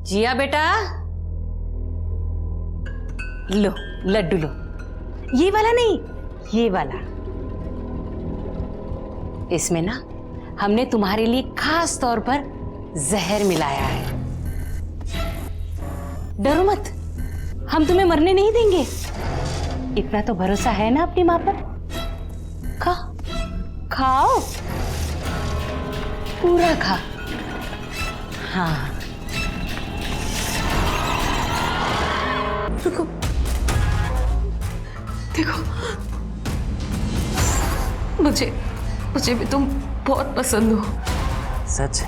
जिया बेटा, लो लड्डू लो। ये वाला नहीं, ये वाला। इसमें ना हमने तुम्हारे लिए खास तौर पर जहर मिलाया है। डरो मत, हम तुम्हें मरने नहीं देंगे। इतना तो भरोसा है ना अपनी माँ पर। खाओ, पूरा खा। हाँ, रुको, देखो, मुझे भी तुम बहुत पसंद हो। सच?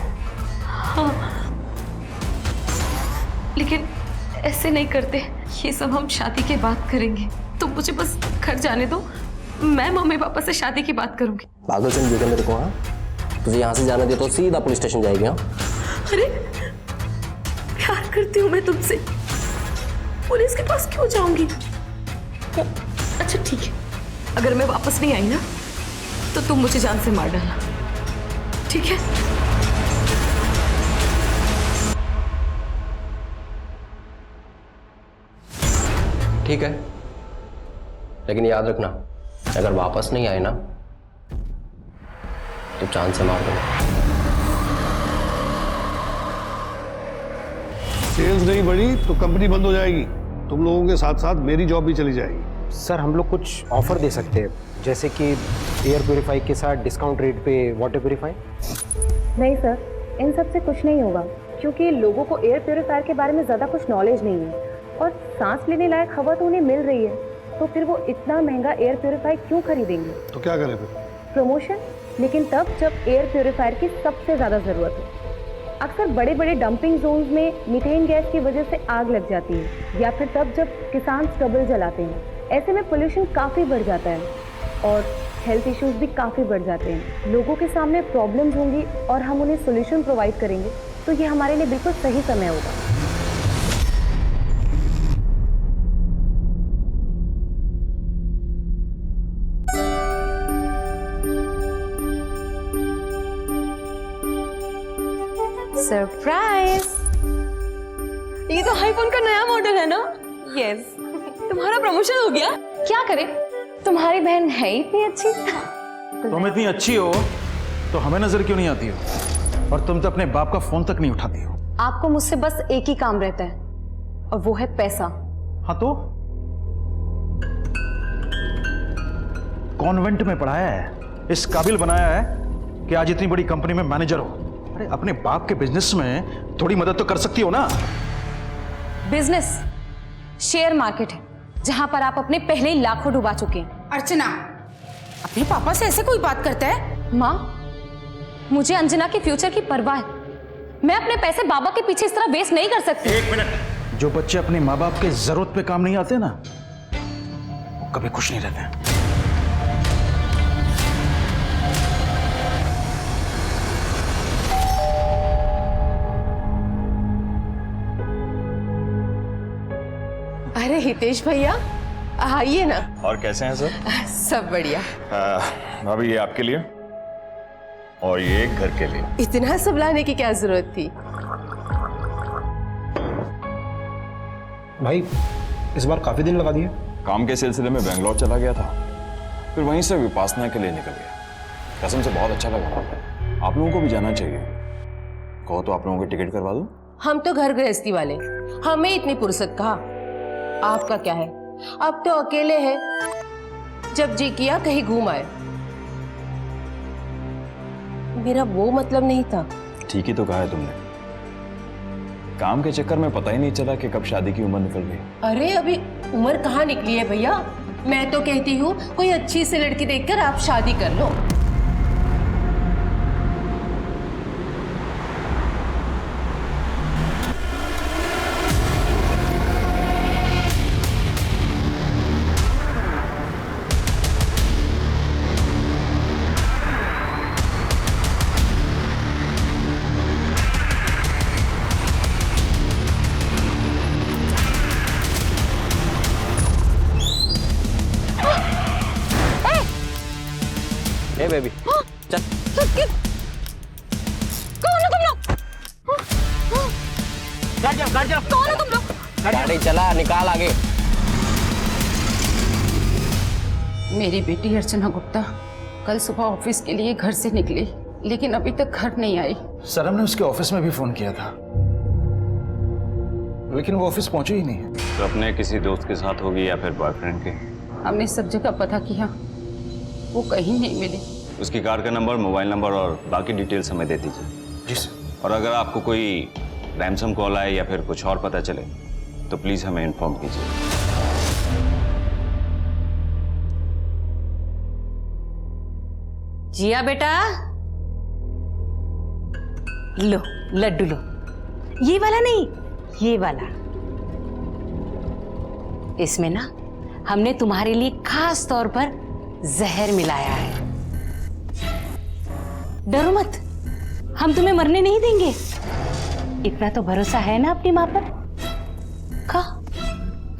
हाँ, लेकिन ऐसे नहीं करते। ये सब हम शादी के बाद करेंगे। तुम मुझे बस घर जाने दो, मैं मम्मी पापा से शादी की बात करूंगी। पागल समझेगा मेरे को? हाँ, तुझे यहाँ से जाना दिया तो सीधा पुलिस स्टेशन जाएगी। हाँ, अरे प्यार करती हूँ मैं तुमसे, पुलिस के पास क्यों जाऊंगी? अच्छा ठीक है, अगर मैं वापस नहीं आई ना तो तुम मुझे जान से मार डालना, ठीक है? ठीक है, लेकिन याद रखना, अगर वापस नहीं आए ना तो चांद से मार दूंगा। सेल्स नहीं बढ़ी तो कंपनी बंद हो जाएगी। तुम लोगों के साथ साथ मेरी जॉब भी चली जाएगी। सर हम लोग कुछ ऑफर दे सकते हैं, जैसे कि एयर प्योरीफाई के साथ डिस्काउंट रेट पे वाटर प्योरीफाई। नहीं सर, इन सब से कुछ नहीं होगा, क्योंकि लोगों को एयर प्योरीफायर के बारे में ज़्यादा कुछ नॉलेज नहीं है और सांस लेने लायक हवा तो उन्हें मिल रही है, तो फिर वो इतना महंगा एयर प्योरीफायर क्यों खरीदेंगे? तो क्या करें फिर? प्रमोशन, लेकिन तब जब एयर प्योरीफायर की सबसे ज़्यादा ज़रूरत हो। अक्सर बड़े बड़े डंपिंग जोन्स में मीथेन गैस की वजह से आग लग जाती है, या फिर तब जब किसान स्टबल जलाते हैं। ऐसे में पोल्यूशन काफ़ी बढ़ जाता है और हेल्थ इश्यूज भी काफ़ी बढ़ जाते हैं। लोगों के सामने प्रॉब्लम्स होंगी और हम उन्हें सोल्यूशन प्रोवाइड करेंगे, तो ये हमारे लिए बिल्कुल सही समय होगा। सरप्राइज! ये तो आईफोन का नया मॉडल है ना? यस। तुम्हारा प्रमोशन हो गया? क्या करें, तुम्हारी बहन है ही इतनी अच्छी। तुम इतनी अच्छी हो तो हमें नजर क्यों नहीं आती हो? और तुम तो अपने बाप का फोन तक नहीं उठाती हो। आपको मुझसे बस एक ही काम रहता है और वो है पैसा। हाँ तो कॉन्वेंट में पढ़ाया है, इस काबिल बनाया है कि आज इतनी बड़ी कंपनी में मैनेजर हो। अरे अपने बाप के बिजनेस में थोड़ी मदद तो कर सकती हो ना? बिजनेस शेयर मार्केट है जहां पर आप अपने पहले ही लाखों डुबा चुके हैं। अर्चना, अपने पापा से ऐसे कोई बात करता है? माँ, मुझे अंजना के फ्यूचर की परवाह है। मैं अपने पैसे बाबा के पीछे इस तरह वेस्ट नहीं कर सकती। एक मिनट, जो बच्चे अपने माँ बाप के जरूरत पे काम नहीं आते ना, वो कभी खुश नहीं रहते। अरे हितेश भैया आइए ना। और कैसे हैं सर? सब बढ़िया। भाभी ये आपके लिए और ये घर के लिए। इतना सब लाने की क्या जरूरत थी? भाई इस बार काफी दिन लगा दिए। काम के सिलसिले में बेंगलोर चला गया था, फिर वहीं से विपासना के लिए निकल गया। कसम से बहुत अच्छा लगा। आप लोगों को भी जाना चाहिए। कहो तो आप लोगों की टिकट करवा दूं? हम तो घर गृहस्थी वाले, हमें इतनी फुर्सत कहाँ। आपका क्या है, अब तो अकेले हैं, जब जी किया कहीं घूम आए। मेरा वो मतलब नहीं था। ठीक ही तो कहा है तुमने। काम के चक्कर में पता ही नहीं चला कि कब शादी की उम्र निकल गई। अरे अभी उम्र कहाँ निकली है भैया। मैं तो कहती हूँ कोई अच्छी सी लड़की देखकर आप शादी कर लो। ए बेबी, चल। कौन हो तुम लोग? कौन हो तुम लोग? गाड़ी चला, निकाल आगे। मेरी बेटी अर्चना गुप्ता कल सुबह ऑफिस के लिए घर से निकली, लेकिन अभी तक घर नहीं आई। सर हमने उसके ऑफिस में भी फोन किया था, लेकिन वो ऑफिस पहुंची ही नहीं है। तो अपने किसी दोस्त के साथ होगी या फिर बॉयफ्रेंड के? हमने सब जगह पता किया, वो कहीं नहीं मिली। उसकी कार का नंबर, मोबाइल नंबर और बाकी डिटेल्स हमें दे दीजिए। जी सर। और अगर आपको कोई रैंसम कॉल आए या फिर कुछ और पता चले तो प्लीज हमें इन्फॉर्म कीजिए। जिया बेटा, लो लड्डू लो। ये वाला नहीं, ये वाला। इसमें ना हमने तुम्हारे लिए खास तौर पर जहर मिलाया है। डरो मत, हम तुम्हें मरने नहीं देंगे। इतना तो भरोसा है ना अपनी मां पर।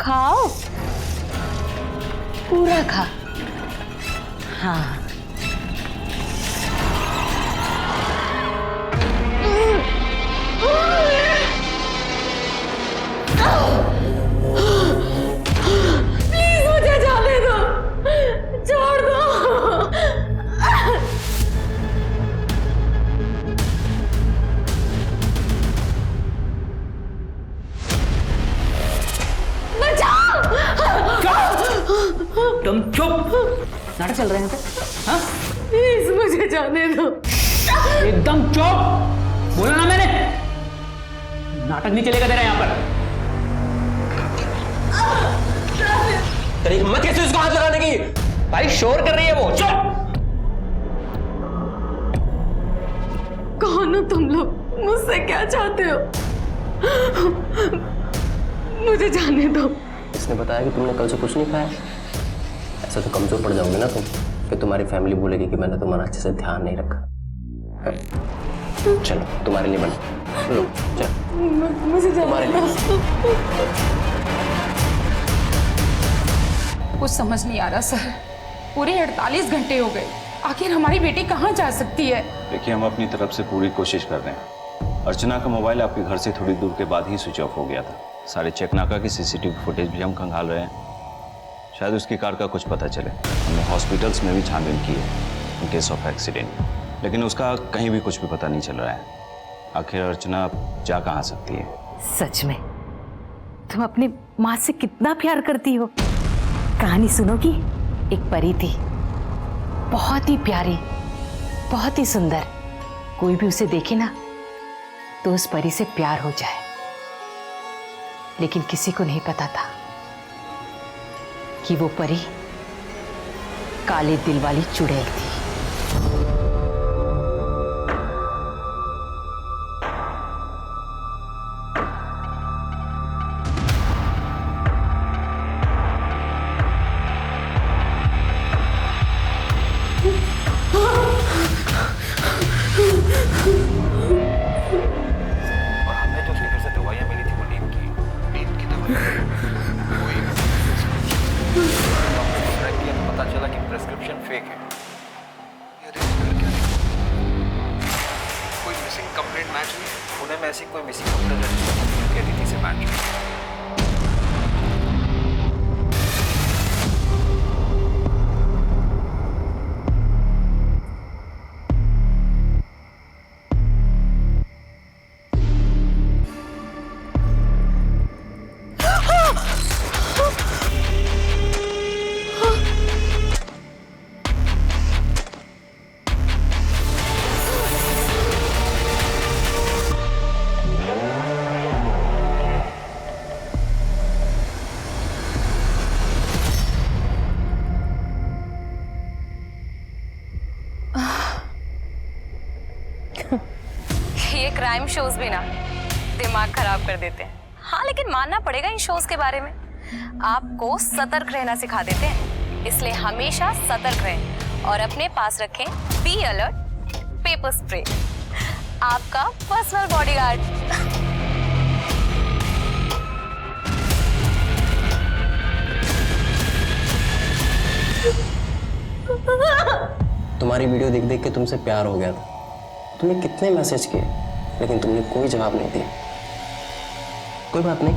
खाओ, पूरा खा। हाँ, प्लीज मुझे जाने दो, छोड़ दो। तुम चुप। नाटक चल रहे हैं हाँ? प्लीज मुझे जाने दो। एकदम चुप। बोला ना मैंने, नाटक नहीं चलेगा तेरा यहाँ पर। तेरी हिम्मत कैसे उसको हाथ लगाने की? भाई शोर कर रही है वो। चुप। कौन हो तुम लोग? मुझसे क्या चाहते हो? मुझे जाने दो। इसने बताया कि तुमने कल से कुछ नहीं खाया। ऐसा तो कमजोर पड़ जाओगे ना तुम, कि तुम्हारी फैमिली बोलेगी कि मैंने तुम्हारा अच्छे से ध्यान नहीं रखा। चलो तुम्हारे लिए बना लो, चलो मुझे तुम्हारे लिए। कुछ समझ नहीं आ रहा सर, पूरे 48 घंटे हो गए, आखिर हमारी बेटी कहाँ जा सकती है? देखिए, हम अपनी तरफ से पूरी कोशिश कर रहे हैं। अर्चना का मोबाइल आपके घर से थोड़ी दूर के बाद ही स्विच ऑफ हो गया था। सारे चेकनाका की सीसीटीवी फुटेज भी हम खंगाल रहे हैं, शायद उसकी कार का कुछ पता चले। हमने हॉस्पिटल्स में भी छानबीन की है इन केस ऑफ एक्सीडेंट, लेकिन उसका कहीं भी कुछ भी पता नहीं चल रहा है। आखिर अर्चना जा कहाँ सकती है? सच में तुम अपनी माँ से कितना प्यार करती हो। कहानी सुनोगी? एक परी थी, बहुत ही प्यारी, बहुत ही सुंदर। कोई भी उसे देखे ना तो उस परी से प्यार हो जाए, लेकिन किसी को नहीं पता था कि वो परी काले दिल वाली चुड़ैल थी। और हमें जो उसके घर से दवाइयाँ मिली थी वो नींद की दवाई किया तो पता चला कि प्रेस्क्रिप्शन फेक है। कोई मिसिंग कंप्लेंट मैच हुई? पुणे में ऐसी कोई मिसिंग कंप्लेंट रजिस्टर की थी से मैच हुई। ये क्राइम शोज भी ना दिमाग खराब कर देते हैं। हाँ, लेकिन मानना पड़ेगा इन शोज के बारे में आपको सतर्क रहना सिखा देते हैं, इसलिए हमेशा सतर्क रहें और अपने पास रखें बी अलर्ट पेपर स्प्रे, आपका पर्सनल बॉडीगार्ड। तुम्हारी वीडियो देख देख के तुमसे प्यार हो गया था। तुमने कितने मैसेज किए, लेकिन तुमने कोई जवाब नहीं दिया। कोई बात नहीं,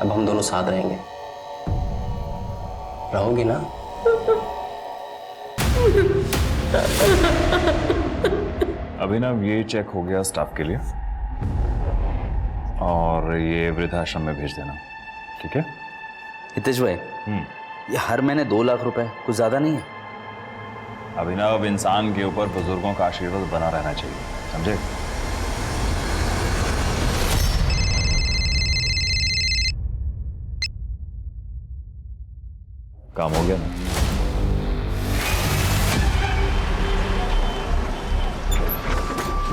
अब हम दोनों साथ रहेंगे। रहोगी ना? अभिनव, ये चेक हो गया स्टाफ के लिए और ये वृद्धाश्रम में भेज देना, ठीक है? हितेश भाई, ये हर महीने 2 लाख रुपए कुछ ज्यादा नहीं है? अभिनव, इंसान के ऊपर बुजुर्गों का आशीर्वाद बना रहना चाहिए, समझे? काम हो गया ना?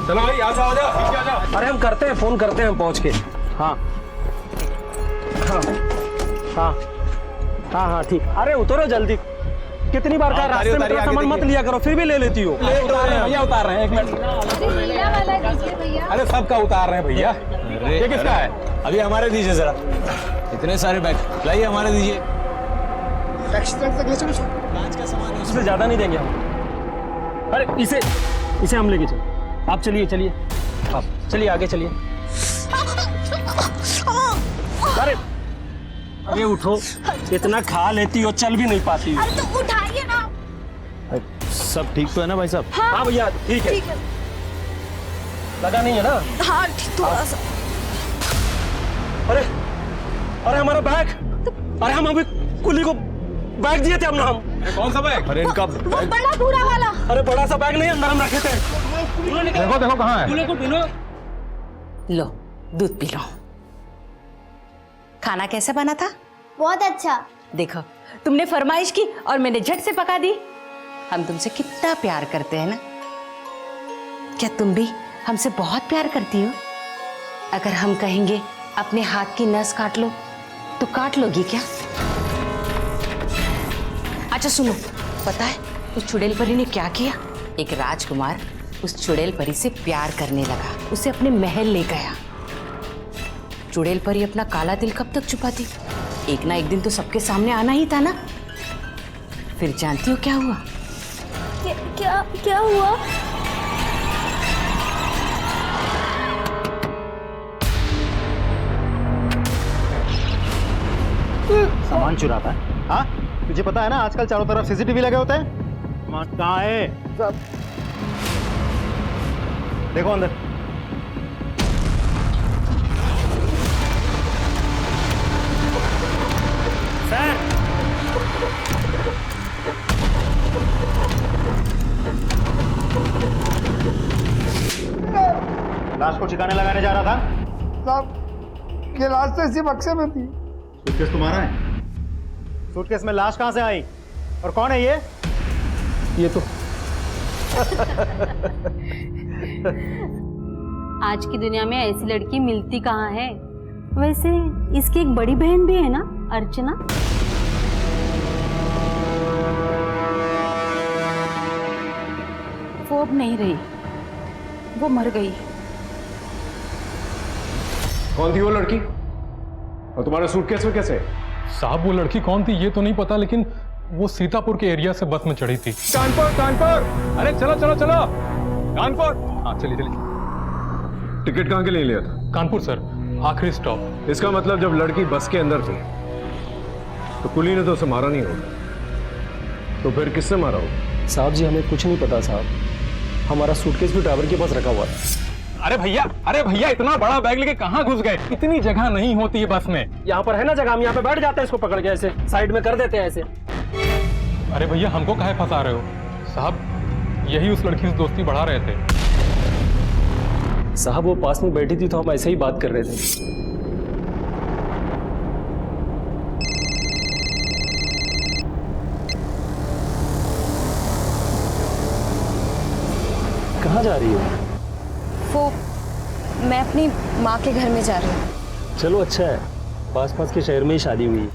चलो भाई, आ जाओ, पीछे आ जाओ। अरे हम करते हैं, फोन करते हैं पहुंच के। हाँ हाँ हाँ हाँ हाँ ठीक। अरे उतरो जल्दी, कितनी बार कहा रास्ते में तेरा सामान मत लिया करो, फिर भी ले लेती हो। उतार रहे हैं भैया, उतार रहे हैं, 1 मिनट। अरे सबका उतार रहे हैं भैया। ये किसका है? अभी हमारे दीजिए जरा। इतने सारे बैग लाइए, हमारे दीजिए। कांच का सामान है, उससे ज्यादा नहीं देंगे हम। अरे इसे हम लेके चलो। आप चलिए चलिए, आप चलिए, आगे चलिए। अरे उठो, इतना खा लेती हो, चल भी नहीं पाती हो। अरे तो उठाइए ना। सब ठीक तो है ना भाई साहब? हाँ भैया ठीक है। लगा नहीं है ना? हाँ ठीक, थोड़ा सा। अरे हमारा बैग, अरे हम अभी कुली को बैग दिए थे हम। कौन सा बैग? अरे इनका वो बड़ा भूरा वाला। अरे बड़ा सा बैग नहीं, अंदर हम रखे थे। देखो देखो कहाँ है। लो दूध पी लो। खाना कैसा बना था? बहुत अच्छा। देखो, तुमने फरमाइश की और मैंने झट से पका दी। हम तुमसे कितना प्यार करते हैं ना। क्या तुम भी हमसे बहुत प्यार करती हो? अगर हम कहेंगे अपने हाथ की नस काट लो तो काट लोगी क्या? अच्छा सुनो, पता है उस चुड़ैल परी ने क्या किया? एक राजकुमार उस चुड़ैल परी से प्यार करने लगा, उसे अपने महल ले गया। चुड़ैल परी अपना काला दिल कब तक छुपाती? एक ना एक दिन तो सबके सामने आना ही था ना। फिर जानती हो क्या हुआ? क्या हुआ? सामान चुराता है? हाँ, तुझे पता है ना आजकल चारों तरफ सीसीटीवी लगे होते हैं। कहाँ है सब? देखो अंदर। सर, लाश को ठिकाने लगाने जा रहा था साहब, ये लाश तो इसी बक्से में थी। सूटकेस तुम्हारा है? सूटकेस में लाश कहाँ से आई और कौन है ये? ये तो आज की दुनिया में ऐसी लड़की मिलती कहाँ है? वैसे इसकी एक बड़ी बहन भी है ना, अर्चना। वो अब नहीं रही, वो मर गई। कौन थी वो लड़की और तुम्हारे सूटकेस में कैसे? साहब वो लड़की कौन थी ये तो नहीं पता, लेकिन वो सीतापुर के एरिया से बस में चढ़ी थी। कानपुर। अरे चलो चलो चलो, कानपुर। हाँ चलिए चलिए। टिकट कहाँ के लिए लिया था? कानपुर सर, आखिरी स्टॉप। इसका मतलब जब लड़की बस के अंदर थी तो कुली ने तो उसे मारा नहीं होगा, तो फिर किससे मारा होगा? साहब जी हमें कुछ नहीं पता साहब, हमारा सूटकेस भी ड्राइवर के पास रखा हुआ था। अरे भैया इतना बड़ा बैग लेके कहाँ घुस गए? इतनी जगह नहीं होती है बस में। यहाँ पर है ना जगह, हम यहाँ पे बैठ जाते हैं, इसको पकड़ के ऐसे साइड में कर देते हैं ऐसे। अरे भैया हमको काहे फंसा रहे हो? साहब यही उस लड़की से दोस्ती बढ़ा रहे थे। साहब वो पास में बैठी थी तो हम ऐसे ही बात कर रहे थे। कहाँ जा रही हो? वो मैं अपनी माँ के घर में जा रही हूँ। चलो अच्छा है, पास पास के शहर में ही शादी हुई।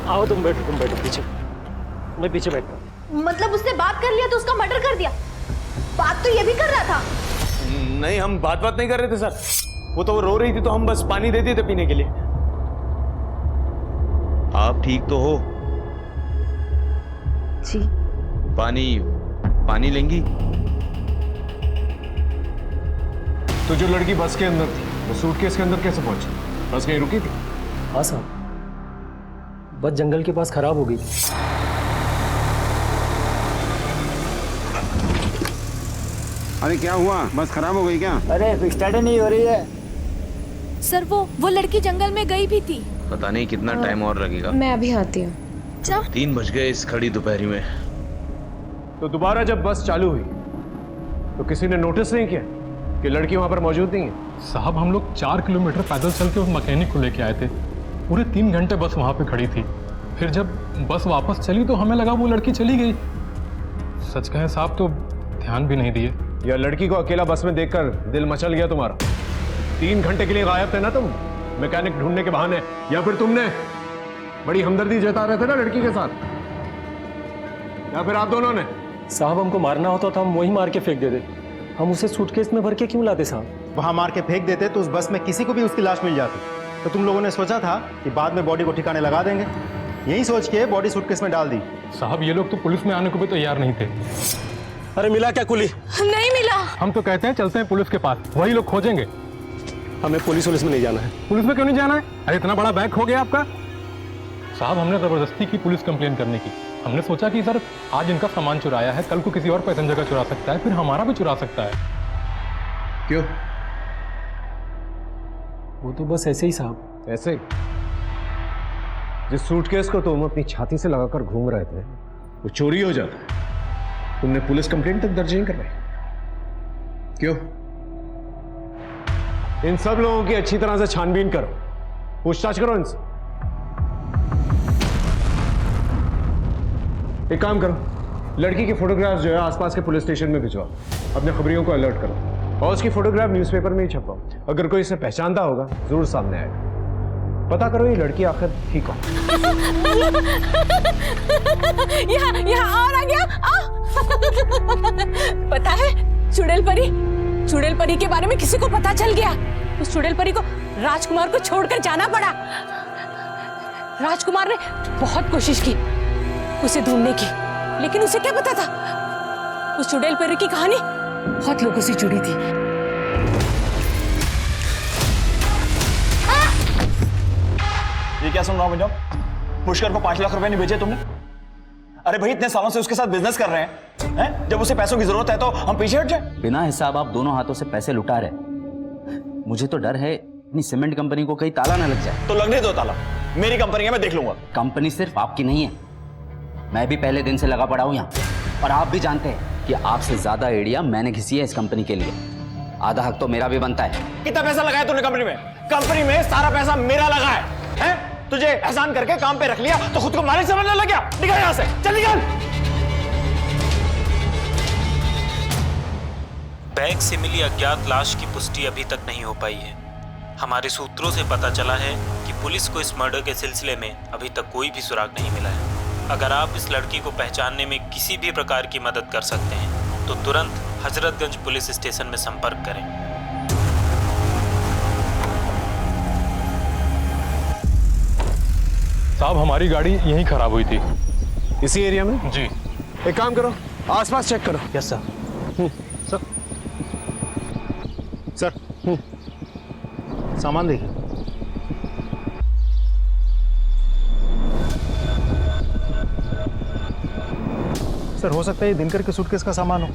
आओ तुम बैठो पीछे, मैं पीछे बैठता हूँ। मतलब उसने बात कर लिया तो उसका मर्डर कर दिया? बात तो ये भी कर रहा था। नहीं, हम बात नहीं कर रहे थे सर, वो तो रो रही थी तो हम बस पानी देते थे पीने के लिए। आप ठीक तो हो? जी। पानी लेंगी? तो जो लड़की बस के अंदर थी वो सूटकेस के अंदर कैसे पहुंची? बस कहीं रुकी थी? हाँ साहब, बस जंगल के पास खराब हो गई। अरे क्या हुआ, बस खराब हो गई क्या? अरे स्टार्ट नहीं हो रही है सर। वो लड़की जंगल में गई भी थी। पता नहीं कितना टाइम और लगेगा। मैं अभी आती हूँ। 3 बज गए इस खड़ी दोपहरी में। तो दोबारा जब बस चालू हुई तो किसी ने नोटिस नहीं किया कि लड़की वहां पर मौजूद नहीं है? साहब हम लोग 4 किलोमीटर पैदल चल के उस मैकेनिक को लेके आए थे। पूरे 3 घंटे बस वहां पे खड़ी थी। फिर जब बस वापस चली तो हमें लगा वो लड़की चली गई। सच कहें साहब तो ध्यान भी नहीं दिए। या लड़की को अकेला बस में देखकर दिल मचल गया तुम्हारा? 3 घंटे के लिए गायब थे ना तुम मैकेनिक ढूंढने के बहाने, या फिर तुमने बड़ी हमदर्दी जता रहे थे ना लड़की के साथ, या फिर आप दोनों ने? साहब हमको मारना होता तो हम वही मार के फेंक देते। हम उसे सूटकेस में भर के क्यों लाते साहब? वहां मार के फेंक देते तो उस बस में किसी को भी उसकी लाश मिल जाती। तो तुम लोगों ने सोचा था कि बाद में बॉडी को ठिकाने लगा देंगे, यही सोच के बॉडी सूटकेस में डाल दी। साहब ये लोग तो पुलिस में आने को भी तैयार नहीं थे। अरे मिला क्या कुली? नहीं मिला। हम तो कहते हैं चलते हैं पुलिस के पास, वही लोग खोजेंगे। हमें पुलिस में नहीं जाना है। पुलिस में क्यों नहीं जाना है? अरे इतना बड़ा बैग खो गया आपका। साहब हमने जबरदस्ती की पुलिस कंप्लेन करने की। हमने सोचा कि सर आज इनका सामान चुराया है, कल को किसी और पैसेंजर का चुरा सकता है, फिर हमारा भी चुरा सकता है। क्यों? वो तो बस ऐसे ही साहब। ऐसे? जिस सूटकेस को तुम अपनी छाती से लगाकर घूम रहे थे वो चोरी हो जाता है, तुमने पुलिस कंप्लेंट तक दर्ज नहीं करवाई। क्यों? इन सब लोगों की अच्छी तरह से छानबीन करो, पूछताछ करो इनसे। एक काम करो, लड़की के फोटोग्राफ्स जो है आसपास के पुलिस स्टेशन में भिजवाओ, अपने खबरियों को अलर्ट करो और उसकी फोटोग्राफ न्यूज़पेपर में ही छपवाओ। अगर कोई इसे पहचानता होगा जरूर सामने आएगा। पता करो ये लड़की आखिर ठीक हो। यहाँ और आ गया। पता है चुड़ैल परी के बारे में किसी को पता चल गया। उस चुड़ैल परी को राजकुमार को छोड़कर जाना पड़ा। राजकुमार ने बहुत कोशिश की उसे ढूंढने की, लेकिन उसे क्या पता था उस चुड़ैल परी की कहानी बहुत लोगों से जुड़ी थी। ये क्या सुन रहा हूं मैं? पुष्कर को 5 लाख रुपए नहीं भेजे तुमने? अरे भाई इतने सालों से उसके साथ बिजनेस कर रहे हैं, जब उसे पैसों की जरूरत है तो हम पीछे हट जाए? बिना हिसाब आप दोनों हाथों से पैसे लुटा रहे। मुझे तो डर है अपनी सीमेंट कंपनी को कहीं ताला ना लग जाए। तो लगने दो ताला, मेरी कंपनी है, मैं देख लूंगा। कंपनी सिर्फ आपकी नहीं है, मैं भी पहले दिन से लगा पड़ा हूं यहाँ, और आप भी जानते हैं कि आपसे ज्यादा आइडिया मैंने घिसी है इस कंपनी के लिए। आधा हक तो मेरा भी बनता है। कितना पैसा लगाया तूने कंपनी में? कंपनी में सारा पैसा मेरा लगा है? तुझे एहसान करके काम पे रख लिया तो खुद को मालिक समझने लग गया? निकल यहां से, चल निकल। बैग से मिली अज्ञात लाश की पुष्टि अभी तक नहीं हो पाई है। हमारे सूत्रों से पता चला है कि पुलिस को इस मर्डर के सिलसिले में अभी तक कोई भी सुराग नहीं मिला है। अगर आप इस लड़की को पहचानने में किसी भी प्रकार की मदद कर सकते हैं तो तुरंत हजरतगंज पुलिस स्टेशन में संपर्क करें। साहब हमारी गाड़ी यहीं खराब हुई थी। इसी एरिया में? जी। एक काम करो, आसपास चेक करो। Yes sir. सर सामान देखिए। सर हो सकता है ये दिनकर के सूटकेस का सामान हो,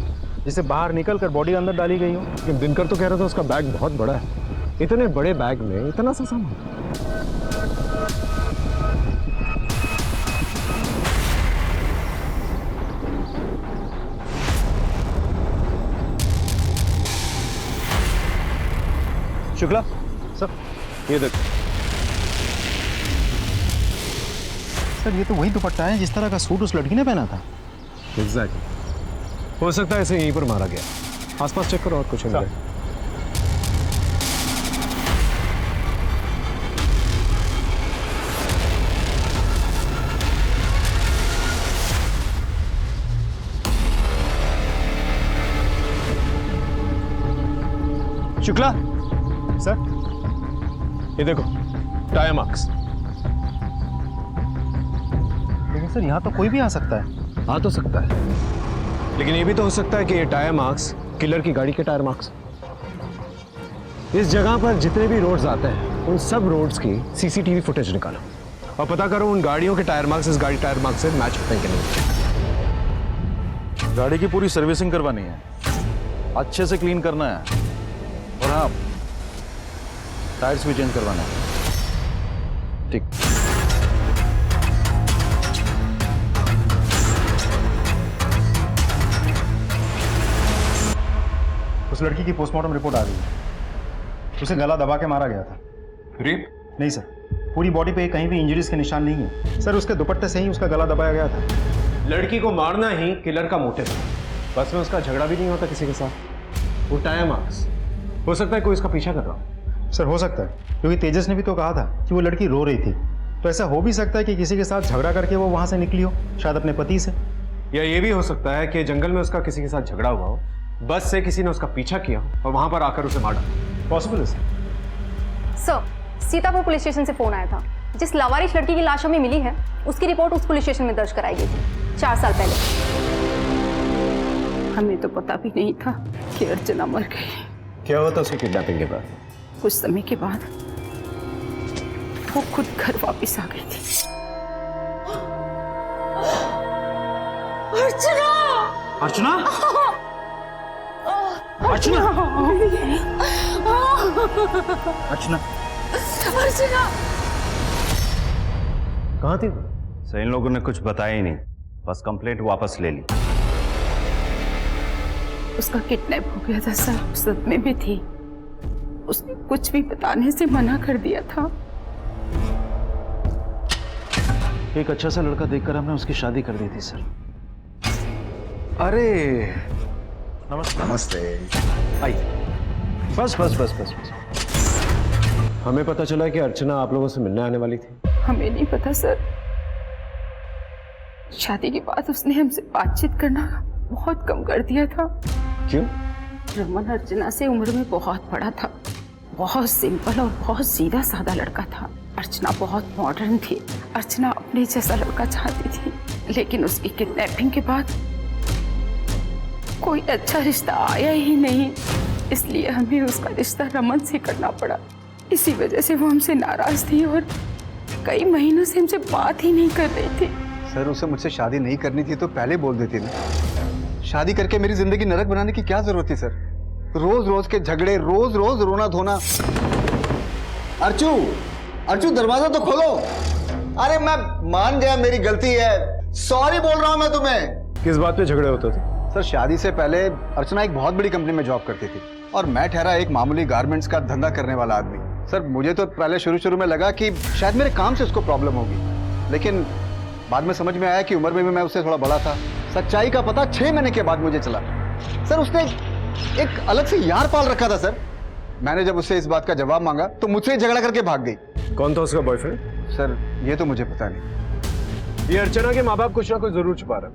जिसे बाहर निकल कर बॉडी अंदर डाली गई हो। लेकिन दिनकर तो कह रहा था उसका बैग बहुत बड़ा है। इतने बड़े बैग में इतना सा सामान? शुक्ला सर, ये देखो सर, ये तो वही दुपट्टा है जिस तरह का सूट उस लड़की ने पहना था। एग्जैक्टली। हो सकता है इसे यहीं पर मारा गया। आसपास चेक करो और कुछ नहीं। शुक्ला सर, ये देखो टायर मार्क्स। लेकिन सर यहाँ तो कोई भी आ सकता है। आ तो सकता है, लेकिन ये भी तो हो सकता है कि ये टायर मार्क्स किलर की गाड़ी के टायर मार्क्स। इस जगह पर जितने भी रोड्स आते हैं उन सब रोड्स की सीसीटीवी फुटेज निकालो और पता करो उन गाड़ियों के टायर मार्क्स इस गाड़ी टायर मार्क्स से मैच होते हैं कि नहीं। गाड़ी की पूरी सर्विसिंग करवानी है, अच्छे से क्लीन करना है, और हाँ टायर्स भी चेंज करवाना है। ठीक। उस लड़की की पोस्टमार्टम रिपोर्ट आ गई है। उसे गला दबा के मारा गया था। रेप? नहीं सर, पूरी बॉडी पे कहीं भी इंजरीज के निशान नहीं है सर। उसके दुपट्टे से ही उसका गला दबाया गया था। लड़की को मारना ही किलर का मोटिव है। बस में उसका झगड़ा भी नहीं होता किसी के साथ। वो टायर मार्क्स, हो सकता है कोई इसका पीछा कर रहा हो। सर हो सकता है, क्योंकि तेजस ने भी तो कहा था कि वो लड़की रो रही थी, तो ऐसा हो भी सकता है कि किसी के साथ झगड़ा करके वो वहां से निकली हो, शायद अपने पति से। या ये भी हो सकता है कि जंगल में उसका किसी के साथ झगड़ा हुआ हो, बस से किसी ने उसका पीछा किया और वहां पर आकर उसे मार डाला। पॉसिबल है सर, सीतापुर पुलिस स्टेशन से फोन आया था। जिस लावारिश लड़की की लाश हमें मिली है उसकी रिपोर्ट उस पुलिस स्टेशन में दर्ज कराई गई थी 4 साल पहले। हमें तो पता भी नहीं था कि अर्चना मर गई। क्या हुआ था उसकी किडनैपिंग के बाद? कुछ समय के बाद वो खुद घर वापस आ गई थी। अर्चना! अर्चना? अर्चना? अर्चना? अर्चना! कहाँ थी? सर इन लोगों ने कुछ बताया ही नहीं, बस कंप्लेंट वापस ले ली। उसका किडनैप हो गया था सर, सदमे में थी। उसने कुछ भी बताने से मना कर दिया था। एक अच्छा सा लड़का देखकर हमने उसकी शादी कर दी थी सर। अरे नमस्ते। नमस्ते। आइए। बस बस बस बस बस। हमें पता चला कि अर्चना आप लोगों से मिलने आने वाली थी। हमें नहीं पता सर। शादी के बाद उसने हमसे बातचीत करना बहुत कम कर दिया था। क्यों? रमन अर्चना से उम्र में बहुत बड़ा था, बहुत सिंपल और बहुत सीधा साधा लड़का था। अर्चना बहुत मॉडर्न थी। अर्चना अपने जैसा लड़का चाहती थी, लेकिन उसकी किडनैपिंग के बाद कोई अच्छा रिश्ता आया ही नहीं, इसलिए हमें उसका रिश्ता रमन से करना पड़ा। इसी वजह से वो हमसे नाराज थी और कई महीनों से हमसे बात ही नहीं कर रही थी। सर उसे मुझसे शादी नहीं करनी थी तो पहले बोल देती ना। शादी करके मेरी जिंदगी नरक बनाने की क्या जरूरत थी सर? रोज रोज के झगड़े, रोज रोज रोना धोना। अर्चू, अर्चू दरवाजा तो खोलो। अरे मैं मान गया मेरी गलती है, सॉरी बोल रहा हूं मैं तुम्हें। किस बात पे झगड़े होते थे? सर शादी से पहले अर्चना एक बहुत बड़ी कंपनी में जॉब करती थी और मैं ठहरा एक मामूली गारमेंट्स का धंधा करने वाला आदमी। सर मुझे तो पहले शुरू में लगा कि शायद मेरे काम से उसको प्रॉब्लम होगी, लेकिन बाद में समझ में आया कि उम्र में भी मैं उससे थोड़ा बड़ा था। सच्चाई का पता 6 महीने के बाद मुझे चला। सर उसने एक अलग से यार पाल रखा था सर। मैंने जब उससे इस बात का जवाब मांगा तो मुझसे झगड़ा करके भाग गई। कौन था उसका बॉयफ्रेंड? सर ये तो मुझे पता नहीं। ये अर्चना के माँ बाप कुछ ना कुछ जरूर छुपा रहे।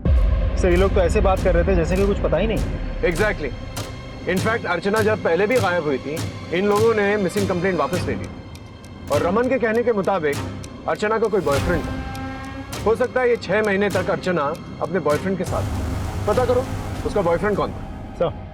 सर ये लोग तो ऐसे बात कर रहे थे जैसे कि कुछ पता ही नहीं। एग्जैक्टली। इनफैक्ट अर्चना जब पहले भी गायब हुई थी, इन लोगों ने मिसिंग कंप्लेंट वापस ले ली और रमन के कहने के मुताबिक अर्चना का कोई बॉयफ्रेंड था। हो सकता है ये 6 महीने तक अर्चना अपने बॉयफ्रेंड के साथ। पता करो उसका बॉयफ्रेंड कौन था। सर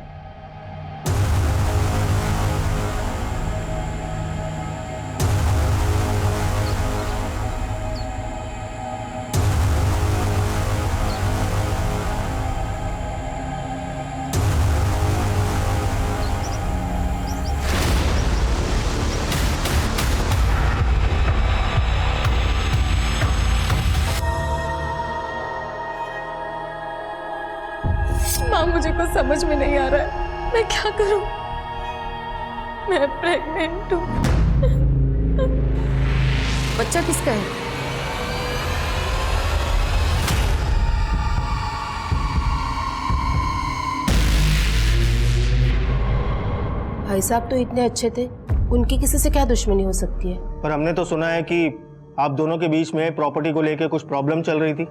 माँ मुझे कुछ समझ में नहीं आ रहा है, मैं क्या करूं? मैं प्रेग्नेंट हूं। बच्चा किसका है? भाई साहब तो इतने अच्छे थे, उनकी किसी से क्या दुश्मनी हो सकती है? पर हमने तो सुना है कि आप दोनों के बीच में प्रॉपर्टी को लेकर कुछ प्रॉब्लम चल रही थी।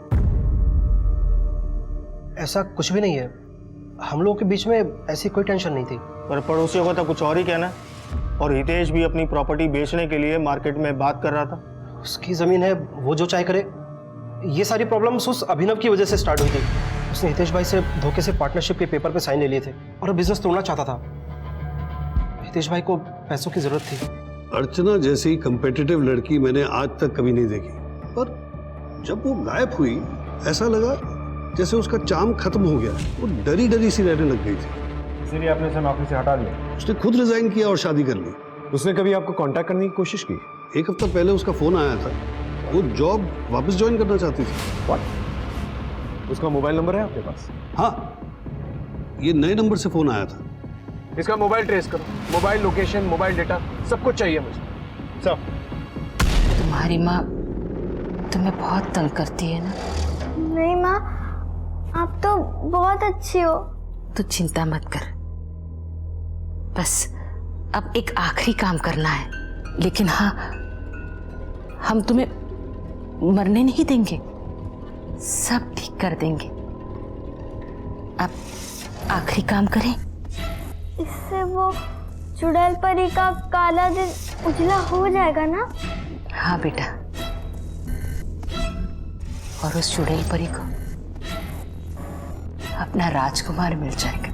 ऐसा कुछ भी नहीं है, हम लोगों के बीच में ऐसी कोई टेंशन नहीं थी। पर पड़ोसियों का तो कुछ और ही कहना है, और हितेश भी अपनी प्रॉपर्टी बेचने के लिए मार्केट में बात कर रहा था। उसकी जमीन है, वो जो चाहे करे। ये सारी प्रॉब्लम्स उस अभिनव की वजह से स्टार्ट हुई थी। उसने हितेश भाई से धोखे से पार्टनरशिप के पेपर पे साइन ले लिए थे और बिजनेस तोड़ना चाहता था। हितेश भाई को पैसों की जरूरत थी। अर्चना जैसी कंपेटिटिव लड़की मैंने आज तक कभी नहीं देखी, पर जब वो गायब हुई ऐसा लगा जैसे उसका चार्म खत्म हो गया। वो डरी डरी सी रहने लग गई थी। इसीलिए आपने उसे नौकरी से हटा दिया? उसने खुद रिजाइन किया और शादी कर ली। उसने कभी आपको कांटेक्ट करने की कोशिश की? 1 हफ्ता पहले उसका फोन आया था, वो जॉब वापस ज्वाइन करना चाहती थी। What? उसका मोबाइल नंबर है आपके पास? हाँ, ये नए नंबर से फोन आया था। इसका मोबाइल ट्रेस करो, मोबाइल लोकेशन, मोबाइल डेटा, सब कुछ चाहिए मुझे, सब। तुम्हारी माँ तुम्हें बहुत तंग करती है ना? नहीं माँ, आप तो बहुत अच्छी हो। तू चिंता मत कर, बस अब एक आखिरी काम करना है, लेकिन हाँ, हम तुम्हें मरने नहीं देंगे, सब ठीक कर देंगे। अब आखिरी काम करें। इससे वो चुड़ैल परी का काला दिन उजला हो जाएगा ना? हाँ बेटा, और उस चुड़ैल परी को अपना राजकुमार मिल जाएगा।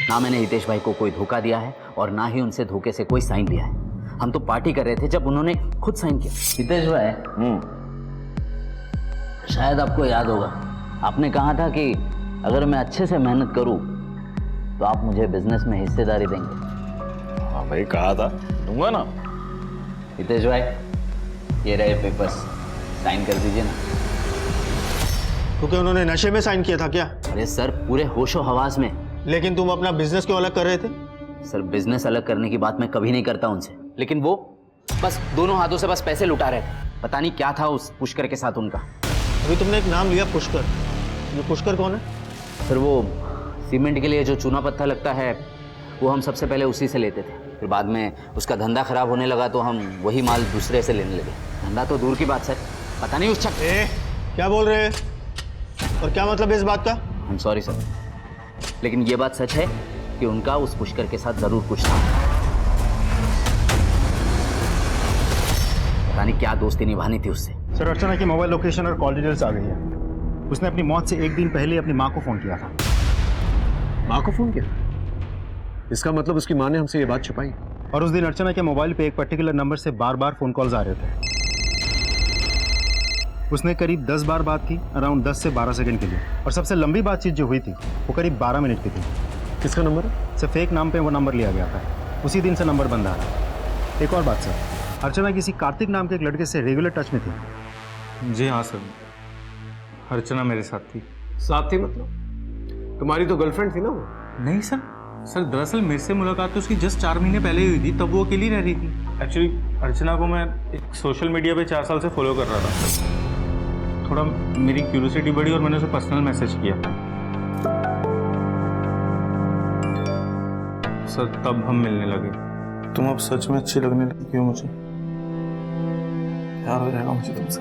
ना मैंने हितेश भाई को कोई धोखा दिया है और ना ही उनसे धोखे से कोई साइन लिया है। हम तो पार्टी कर रहे थे जब उन्होंने खुद साइन किया। हितेश भाई, शायद आपको याद होगा, आपने कहा था कि अगर मैं अच्छे से मेहनत करूं तो आप मुझे बिजनेस में हिस्सेदारी देंगे। हाँ भाई, कहा था, दूंगा ना। हितेश भाई, ये रहे पेपर्स, साइन कर दीजिए ना। तो क्या उन्होंने नशे में साइन किया था क्या? अरे सर, पूरे होशो हवास में। लेकिन तुम अपना बिजनेस क्यों अलग कर रहे थे? सर, बिजनेस अलग करने की बात मैं कभी नहीं करता उनसे, लेकिन वो बस दोनों हाथों से बस पैसे लुटा रहे थे। पता नहीं क्या था उस पुष्कर के साथ उनका। अभी तुमने एक नाम लिया, पुष्कर। ये पुष्कर कौन है? सर, वो सीमेंट के लिए जो चूना पत्थर लगता है, वो हम सबसे पहले उसी से लेते थे। फिर बाद में उसका धंधा खराब होने लगा तो हम वही माल दूसरे से लेने लगे। धंधा तो दूर की बात सर, पता नहीं उस क्या बोल रहे हैं और क्या मतलब है इस बात का? I'm सॉरी सर, लेकिन ये बात सच है कि उनका उस पुष्कर के साथ जरूर कुछ था। पता नहीं क्या दोस्ती निभानी थी उससे। सर, अर्चना की मोबाइल लोकेशन और कॉल डिटेल्स आ गई है। उसने अपनी मौत से 1 दिन पहले अपनी माँ को फोन किया था। माँ को फोन किया? इसका मतलब उसकी माँ ने हमसे ये बात छुपाई। और उस दिन अर्चना के मोबाइल पे एक पर्टिकुलर नंबर से बार बार फोन कॉल्स आ रहे थे। उसने करीब 10 बार बात की, अराउंड 10 से 12 सेकंड के लिए। और सबसे लंबी बातचीत जो हुई थी वो करीब 12 मिनट की थी। किसका नंबर है? सिर्फ फेक नाम पे वो नंबर लिया गया था। उसी दिन से नंबर बंद आ रहा है। एक और बात सर, अर्चना किसी कार्तिक नाम के एक लड़के से रेगुलर टच में थी। जी हाँ सर, अर्चना मेरे साथ थी। साथ थी मतलब? तुम्हारी तो गर्लफ्रेंड थी ना वो? नहीं सर, दरअसल मेरे से मुलाकात तो उसकी जस्ट 4 महीने पहले हुई थी, तब वो अकेली रह रही थी। एक्चुअली अर्चना को मैं एक सोशल मीडिया पे 4 साल से फॉलो कर रहा था। थोड़ा मेरी क्यूरियोसिटी बढ़ी और मैंने उसे पर्सनल मैसेज किया सर, तब हम मिलने लगे। तुम अब सच में अच्छी लगने लगी हो मुझे। प्यार हो जाएगा मुझे तुमसे।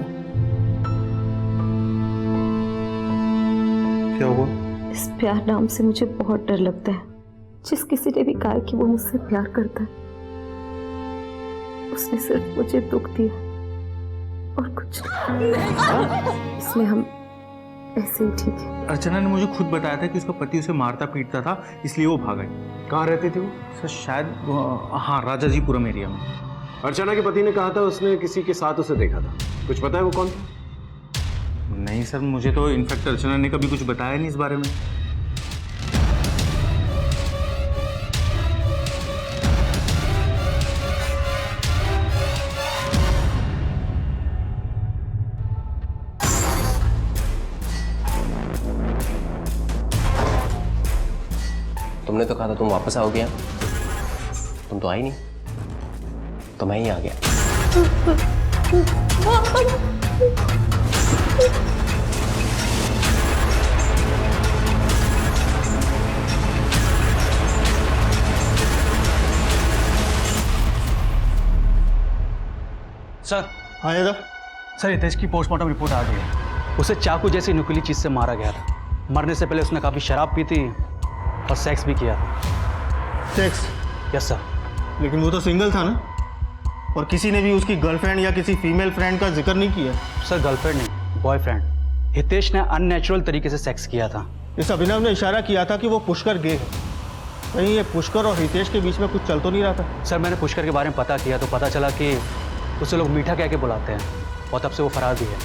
क्या हुआ? इस प्यार नाम से मुझे बहुत डर लगता है। जिस किसी ने भी कहा कि वो मुझसे प्यार करता है, उसने सिर्फ मुझे दुख दिया और कुछ नहीं। इसलिए हम ऐसे ही ठीक है। अर्चना ने मुझे खुद बताया था कि उसका पति उसे मारता पीटता था, इसलिए वो भाग गई। कहाँ रहती थी वो? सर शायद हाँ, राजाजीपुरम एरिया में। अर्चना के पति ने कहा था उसने किसी के साथ उसे देखा था। कुछ पता है वो कौन था? नहीं सर, मुझे तो इनफैक्ट अर्चना ने कभी कुछ बताया नहीं इस बारे में। तुमने तो कहा था तुम वापस आओगे, तुम तो आई नहीं, तो मैं ही आ गया। सर हाँ दादा। सर, हितेश की पोस्टमार्टम रिपोर्ट आ गई है। उसे चाकू जैसी नुकीली चीज से मारा गया था। मरने से पहले उसने काफी शराब पी थी और सेक्स भी किया था। सेक्स? Yes sir. लेकिन वो तो सिंगल था ना, और किसी ने भी उसकी गर्लफ्रेंड या किसी फीमेल फ्रेंड का जिक्र नहीं किया। सर गर्लफ्रेंड नहीं, बॉयफ्रेंड। हितेश ने अननेचुरल तरीके से सेक्स किया था। इस अभिनव ने इशारा किया था कि वो पुष्कर गे है। कहीं ये पुष्कर और हितेश के बीच में कुछ चल तो नहीं रहा था? सर मैंने पुष्कर के बारे में पता किया तो पता चला कि उसे लोग मीठा कह के बुलाते हैं और तब से वो फरार भी है।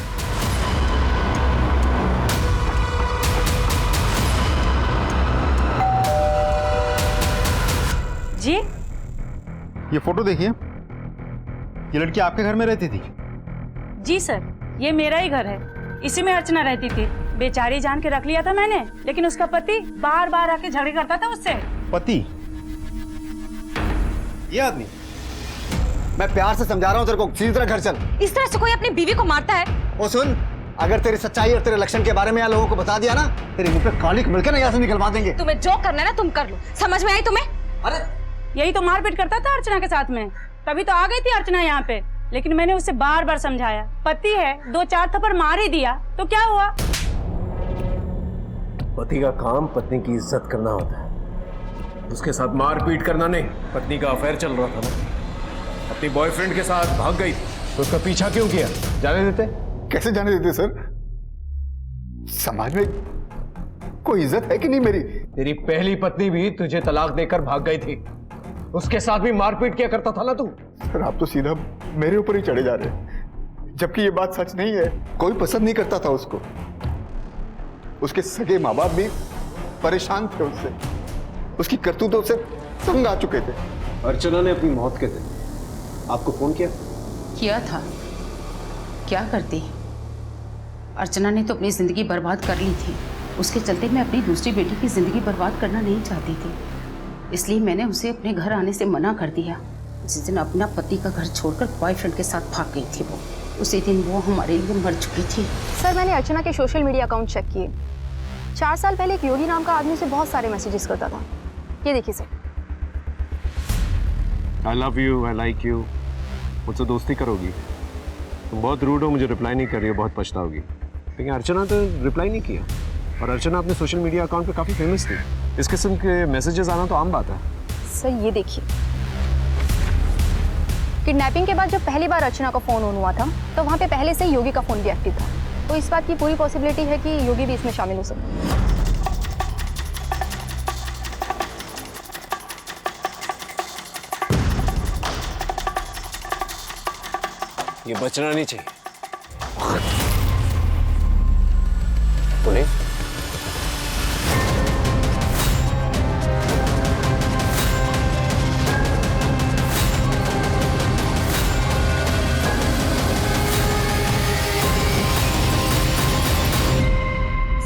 जी ये फोटो देखिए, ये लड़की आपके घर में रहती थी? जी सर, ये मेरा ही घर है। इसी में अर्चना रहती थी। बेचारी जान के रख लिया था मैंने, लेकिन उसका पति बार बार आके झगड़े करता था उससे। पति? ये आदमी? मैं प्यार से समझा रहा हूँ तेरे को, सीधी तरह घर चल। इस तरह से कोई अपनी बीवी को मारता है? ओ सुन, अगर तेरी सच्चाई और तेरे लक्षण के बारे में यहाँ लोगों को बता दिया ना, तेरे मुंह पे कालिक मिलकर ना यहाँ से निकलवा देंगे। तुम्हें जो करना है ना तुम कर लो। समझ में आई तुम्हें? अरे यही तो मारपीट करता था अर्चना के साथ में। तभी तो आ गई थी अर्चना यहाँ पे, लेकिन मैंने उसे बार बार समझाया। पति है, 2-4 थप्पड़ मार ही दिया तो क्या हुआ? पति का काम पत्नी की इज्जत करना होता है, उसके साथ मारपीट करना नहीं। पत्नी का अफेयर चल रहा था ना, अपनी बॉयफ्रेंड के साथ भाग गई तो उसका पीछा क्यों किया? जाने देते? कैसे जाने देते सर? समाज में कोई इज्जत है कि नहीं मेरी? तेरी पहली पत्नी भी तुझे तलाक देकर भाग गई थी, उसके साथ भी मारपीट किया करता था ना तू। सर आप तो सीधा मेरे ऊपर ही चढ़े जा रहे हैं, जबकि ये बात सच नहीं है। कोई पसंद नहीं करता था उसको। उसके सगे माँ बाप भी परेशान थे उससे, उसकी करतूतों से तंग आ चुके थे। अर्चना ने अपनी मौत के दिन आपको फोन किया था। क्या करती? अर्चना ने तो अपनी जिंदगी बर्बाद कर ली थी। उसके चलते मैं अपनी दूसरी बेटी की जिंदगी बर्बाद करना नहीं चाहती थी, इसलिए मैंने उसे अपने घर आने से मना कर दिया। जिस दिन अपना पति का घर छोड़कर बॉयफ्रेंड के साथ भाग गई थी वो, उसी दिन वो हमारे लिए मर चुकी थी। सर मैंने अर्चना के सोशल मीडिया अकाउंट चेक किए। 4 साल पहले एक योगी नाम का आदमी से बहुत सारे मैसेजेस करता था। ये देखिए sir. I love you, I like you, मुझसे दोस्ती करोगी? तुम बहुत रूड हो, मुझे रिप्लाई नहीं कर रही हो, बहुत पछताओगी। लेकिन अर्चना तो रिप्लाई नहीं किया, और अर्चना अपने सोशल मीडिया अकाउंट पे काफ़ी फेमस थी। इस किस्म के मैसेजेस आना तो आम बात है। सर ये देखिए, किडनैपिंग के बाद जब पहली बार अर्चना का फ़ोन ऑन हुआ था तो वहाँ पे पहले से ही योगी का फ़ोन भी एक्टिव था, तो इस बात की पूरी पॉसिबिलिटी है कि योगी भी इसमें शामिल हो सकता है। ये बचना नहीं चाहिए। पुलिस?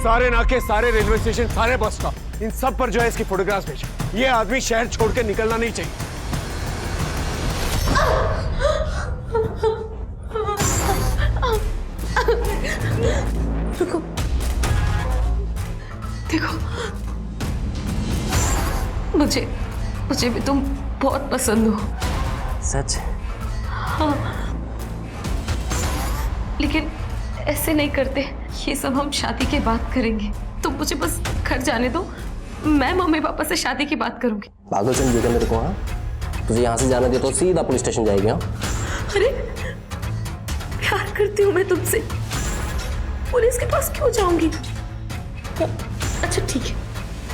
सारे नाके, सारे रेलवे स्टेशन, सारे बस स्टॉप, इन सब पर जो है इसकी फोटोग्राफ्स भेजो। ये आदमी शहर छोड़ के निकलना नहीं चाहिए। रुको, देखो, मुझे भी तुम बहुत पसंद हो। सच? हाँ, लेकिन ऐसे नहीं करते। ये सब हम शादी के बाद करेंगे। तुम मुझे बस घर जाने दो, मैं मम्मी पापा से शादी की बात करूंगी। पागल समझेगा मेरे को? हाँ, तुझे यहाँ से जाना दे तो सीधा पुलिस स्टेशन जाएगी। हाँ, अरे प्यार करती हूँ मैं तुमसे, पुलिस के पास क्यों जाऊंगी? अच्छा ठीक है,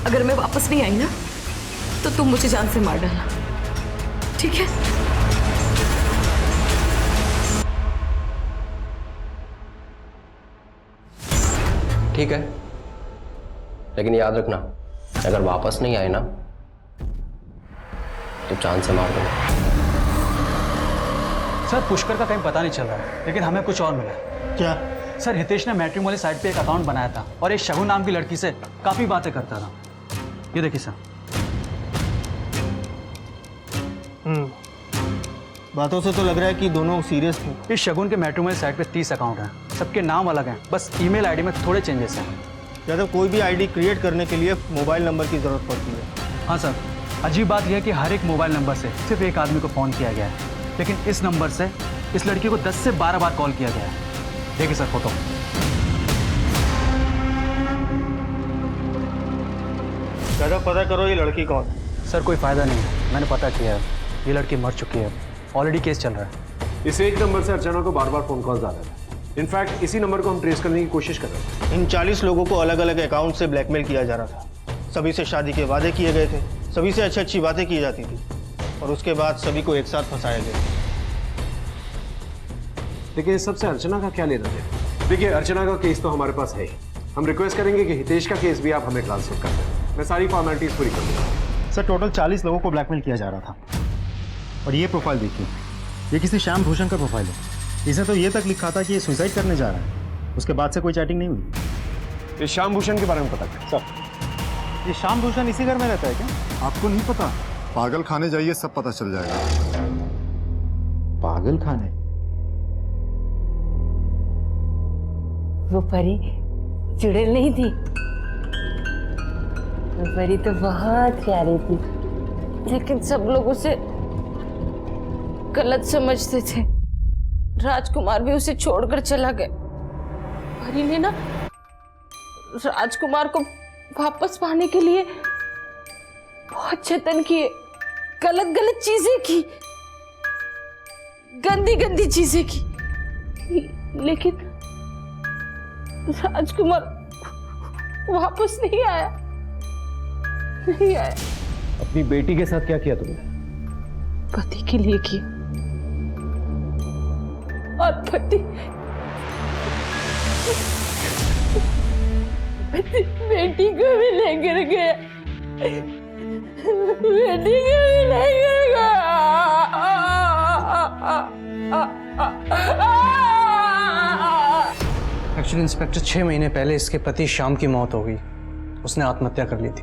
अगर मैं वापस नहीं आई ना तो तुम मुझे जान से मार डालना, ठीक है? ठीक है, लेकिन याद रखना, अगर वापस नहीं आए ना तो चांद से मार दूंगा। सर पुष्कर का कहीं पता नहीं चल रहा है, लेकिन हमें कुछ और मिला। क्या? सर हितेश ने मैट्रिमोनी साइट पे एक अकाउंट बनाया था और एक शगुन नाम की लड़की से काफी बातें करता था। ये देखिए सर। बातों से तो लग रहा है कि दोनों सीरियस थे। इस शगुन के मैट्रिमोनी साइट पे 30 अकाउंट हैं, सबके नाम अलग हैं, बस ईमेल आईडी में थोड़े चेंजेस हैं। ज़्यादा कोई भी आईडी क्रिएट करने के लिए मोबाइल नंबर की ज़रूरत पड़ती है। हाँ सर, अजीब बात यह है कि हर एक मोबाइल नंबर से सिर्फ एक आदमी को फ़ोन किया गया है, लेकिन इस नंबर से इस लड़की को 10 से 12 बार कॉल किया गया है। देखिए सर फोटो। ज़्यादा पता करो ये लड़की कौन है। सर कोई फ़ायदा नहीं है, मैंने पता किया है, ये लड़की मर चुकी है, ऑलरेडी केस चल रहा है। इस एक नंबर से अर्चना को बार बार फोन कॉल्स आ रहे थे। इनफैक्ट इसी नंबर को हम ट्रेस करने की कोशिश कर रहे थे। इन 40 लोगों को अलग अलग अकाउंट से ब्लैकमेल किया जा रहा था। सभी से शादी के वादे किए गए थे, सभी से अच्छी अच्छी बातें की जाती थी और उसके बाद सभी को एक साथ फंसाया गया। देखिए इस सबसे अर्चना का क्या लेना है? देखिए अर्चना का केस तो हमारे पास है ही। हम रिक्वेस्ट करेंगे कि हितेश का केस भी आप हमें ट्रांसफर कर दें। मैं सारी फॉर्मेलिटीज पूरी कर दूंगा। सर टोटल 40 लोगों को ब्लैकमेल किया जा रहा था। और ये प्रोफाइल देखिए, ये किसी श्याम भूषण का प्रोफाइल है। इसने तो ये तक लिखा था कि ये सुसाइड करने जा रहा है। उसके बाद से कोई चैटिंग नहीं हुई। इस श्याम भूषण के बारे में पता क्या? सर ये श्याम भूषण इसी घर में रहता है क्या? आपको नहीं पता? पागल खाने जाइए, सब पता चल जाएगा। पागल खाने? वो परी चुड़ैल नहीं थी, वो परी तो बहुत प्यारी थी, लेकिन सब लोग उसे गलत समझते थे। राजकुमार भी उसे छोड़कर चला गया। परी ने ना राजकुमार को वापस पाने के लिए बहुत जतन किए, गलत गलत चीजें की, गंदी गंदी चीजें की, लेकिन राजकुमार वापस नहीं आया, नहीं आया। अपनी बेटी के साथ क्या किया तुमने? पति के लिए किया, और पति बेटी को भी लेकर गया, बेटी को भी लेकर गया। एक्चुअली इंस्पेक्टर 6 महीने पहले इसके पति श्याम की मौत हो गई। उसने आत्महत्या कर ली थी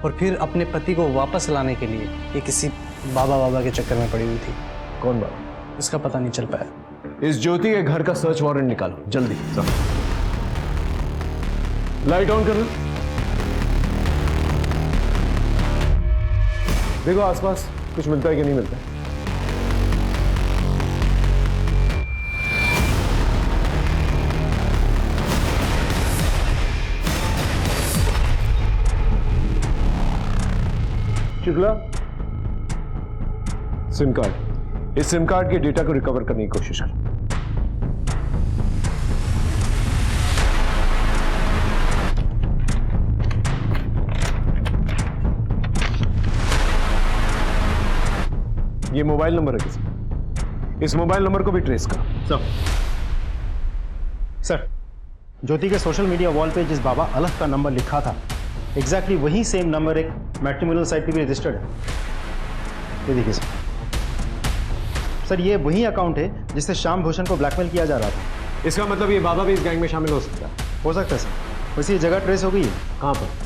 और फिर अपने पति को वापस लाने के लिए ये किसी बाबा के चक्कर में पड़ी हुई थी। कौन बाबा? इसका पता नहीं चल पाया। इस ज्योति के घर का सर्च वारंट निकालो जल्दी। लाइट ऑन कर लो। देखो आसपास कुछ मिलता है कि नहीं मिलता है। शुक्ला, सिम कार्ड, इस सिम कार्ड के डेटा को रिकवर करने की कोशिश कर। ये मोबाइल नंबर है किसी, इस मोबाइल नंबर को भी ट्रेस करो। सर ज्योति के सोशल मीडिया वॉल पे जिस बाबा अलग का नंबर लिखा था, एग्जैक्टली वही सेम नंबर एक मैट्रिमोनियल साइट पे भी रजिस्टर्ड है। ये देखिए सर, ये वही अकाउंट है जिससे श्याम भूषण को ब्लैकमेल किया जा रहा था। इसका मतलब ये बाबा भी इस गैंग में शामिल हो सकता है? हो सकता है सर। वैसे ये जगह ट्रेस हो गई है। कहाँ पर?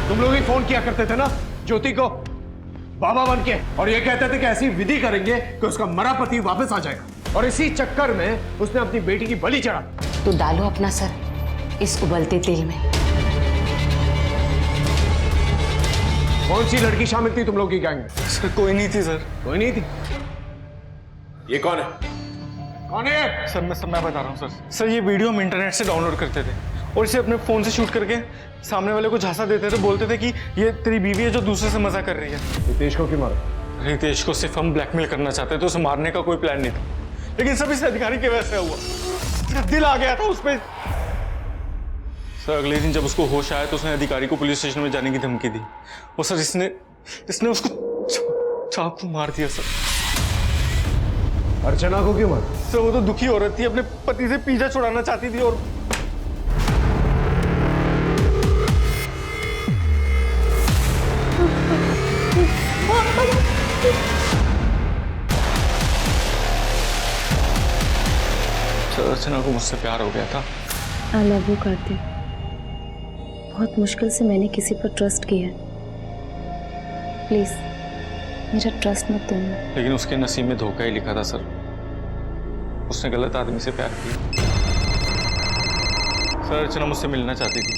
तुम लोग ही फोन किया करते थे ना ज्योति को बाबा बन के, और ये कहते थे कि ऐसी विधि करेंगे कि उसका मरा पति वापस आ जाएगा, और इसी चक्कर में उसने अपनी बेटी की बलि चढ़ा। तो डालो अपना सर इस उबलते तेल में। कौन सी लड़की शामिल थी तुम लोग की गैंग में? सर कोई नहीं थी सर। कोई नहीं थी? ये कौन है? कौन है? सर मैं बता रहा हूँ सर। सर ये वीडियो हम इंटरनेट से डाउनलोड करते थे और इसे अपने फोन से शूट करके सामने वाले को झांसा देते थे, बोलते थे कि ये तेरी बीवी है जो दूसरे से मजा कर रही है। रितेश को क्यों मारा? रितेश को सिर्फ हम ब्लैकमेल करना चाहते थे, उसे मारने का कोई प्लान नहीं था, लेकिन सब इस अधिकारी की वजह से हुआ। दिल आ गया था उस पर। सर अगले दिन जब उसको होश आया तो उसने अधिकारी को पुलिस स्टेशन में जाने की धमकी दी और सर इसने उसको चाकू मार दिया सर। अर्चना को क्यों मारा? सर वो तो दुखी औरत थी, अपने पति से पीछा छुड़ाना चाहती थी और सर अर्चना को मुझसे प्यार हो गया था। I love you Kartik. बहुत मुश्किल से मैंने किसी पर ट्रस्ट किया। प्लीज मेरा ट्रस्ट मत तोड़ना। लेकिन उसके नसीब में धोखा ही लिखा था सर। उसने गलत आदमी से प्यार किया। सर अर्चना मुझसे मिलना चाहती थी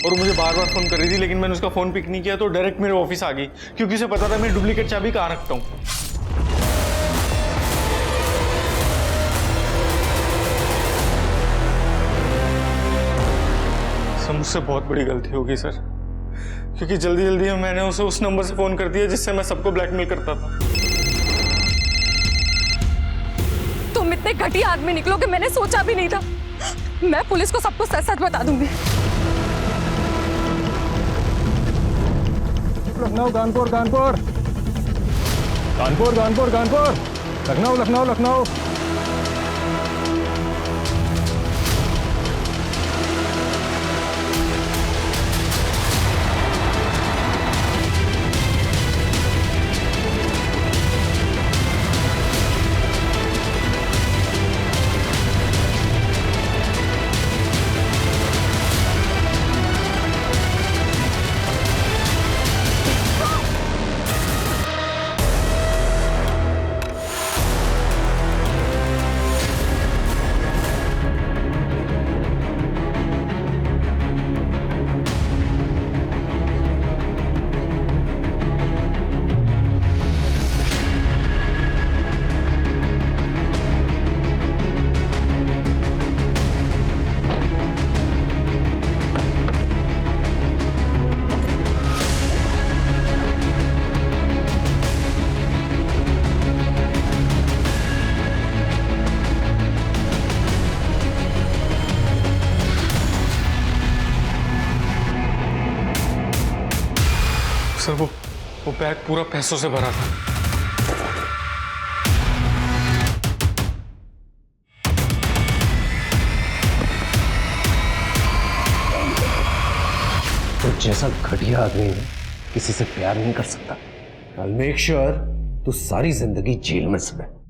और मुझे बार बार फोन कर रही थी, लेकिन मैंने उसका फोन पिक नहीं किया तो डायरेक्ट मेरे ऑफिस आ गई, क्योंकि उसे पता था मैं डुप्लीकेट चाबी कहाँ रखता हूँ। सर मुझसे बहुत बड़ी गलती होगी सर, क्योंकि जल्दी जल्दी में मैंने उसे उस नंबर से फोन कर दिया जिससे मैं सबको ब्लैकमेल करता था। तुम इतने घटिया आदमी निकलोगे मैंने सोचा भी नहीं था। मैं पुलिस को सब कुछ सच सच बता दूंगी। लखनऊ कानपुर कानपुर कानपुर कानपुर कानपुर लखनऊ लखनऊ लखनऊ। सर वो बैग पूरा पैसों से भरा था। तो जैसा घटिया आदमी है किसी से प्यार नहीं कर सकता। I'll make sure तू सारी जिंदगी जेल में सड़े।